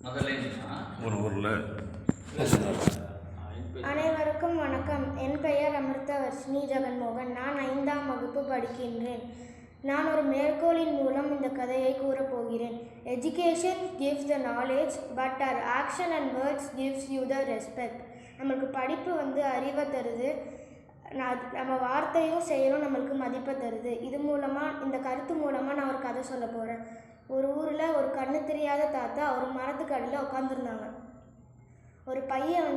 ஒரு ஊரில். அனைவருக்கும் வணக்கம். என் பெயர் அமிர்தவர்ஷினி ஜெகன்மோகன். நான் 5ஆம் வகுப்பு படிக்கின்றேன். நான் ஒரு மேற்கோளின் மூலம் இந்த கதையை கூறப்போகிறேன். Education gives the knowledge, but our action and words gives you the respect. நம்மளுக்கு படிப்பு அறிவை தருது, நம்ம வார்த்தையும் செயலும் நம்மளுக்கு மதிப்பை தருது. இது மூலமாக, இந்த கருத்து மூலமாக நான் ஒரு கதை சொல்ல போகிறேன். ஒரு ஊரில் ஒரு கண்ணு தெரியாத தாத்தா ஒரு மரத்துக்கு அடியில் உட்காந்துருந்தாங்க. ஒரு பையன்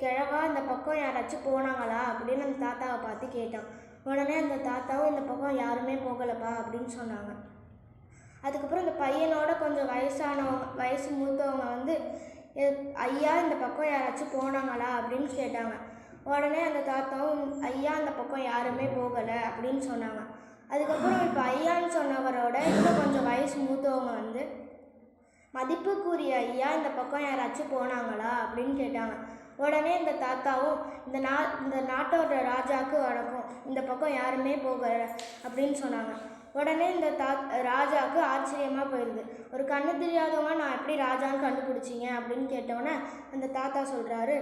கிழவா இந்த பக்கம் யாராச்சும் போனாங்களா அப்படின்னு அந்த தாத்தாவை பார்த்து கேட்டான். உடனே அந்த தாத்தாவும் இந்த பக்கம் யாருமே போகலப்பா அப்படின்னு சொன்னாங்க. அதுக்கப்புறம் இந்த பையனோட கொஞ்சம் வயசு மூத்தவங்க ஐயா இந்த பக்கம் யாராச்சும் போனாங்களா அப்படின்னு கேட்டாங்க. உடனே அந்த தாத்தாவும் ஐயா அந்த பக்கம் யாருமே போகலை அப்படின்னு சொன்னாங்க. அதுக்கப்புறம் இப்போ ஐயான்னு சொன்னவரோட இன்னும் கொஞ்சம் வயசு மூத்தவங்க மதிப்புக்குரிய ஐயா இந்த பக்கம் யாராச்சும் போனாங்களா அப்படின்னு கேட்டாங்க. உடனே இந்த தாத்தாவும் இந்த நாட்டோட ராஜாவுக்கு வணக்கம், இந்த பக்கம் யாருமே போகலை அப்படின்னு சொன்னாங்க. உடனே இந்த ராஜாவுக்கு ஆச்சரியமாக போயிடுது. ஒரு கண்ணு தெரியாதவங்க நான் எப்படி ராஜான்னு கண்டுபிடிச்சிங்க அப்படின்னு கேட்டோன்னே அந்த தாத்தா சொல்கிறாரு,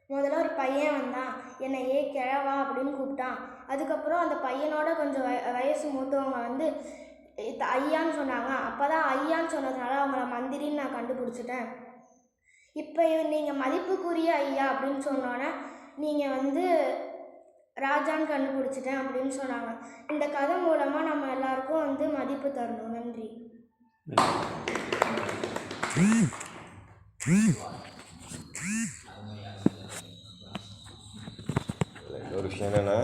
முதல்ல ஒரு பையன் வந்தான், என்னை கிழவா அப்படின்னு கூப்பிட்டான். அதுக்கப்புறம் அந்த பையனோட கொஞ்சம் வயசு மூத்தவங்க ஐயான்னு சொன்னாங்க. அப்போ தான் ஐயான்னு சொன்னதுனால அவங்கள மந்திரின்னு நான் கண்டுபிடிச்சிட்டேன். இப்போ நீங்கள் மதிப்புக்குரிய ஐயா அப்படின்னு சொன்னோன்னே நீங்கள் ராஜான்னு கண்டுபிடிச்சிட்டேன் அப்படின்னு சொன்னாங்க. இந்த கதை மூலமாக நம்ம எல்லாருக்கும் மதிப்பு தரணும். நன்றி. ஒரு விஷயம் என்னென்னா,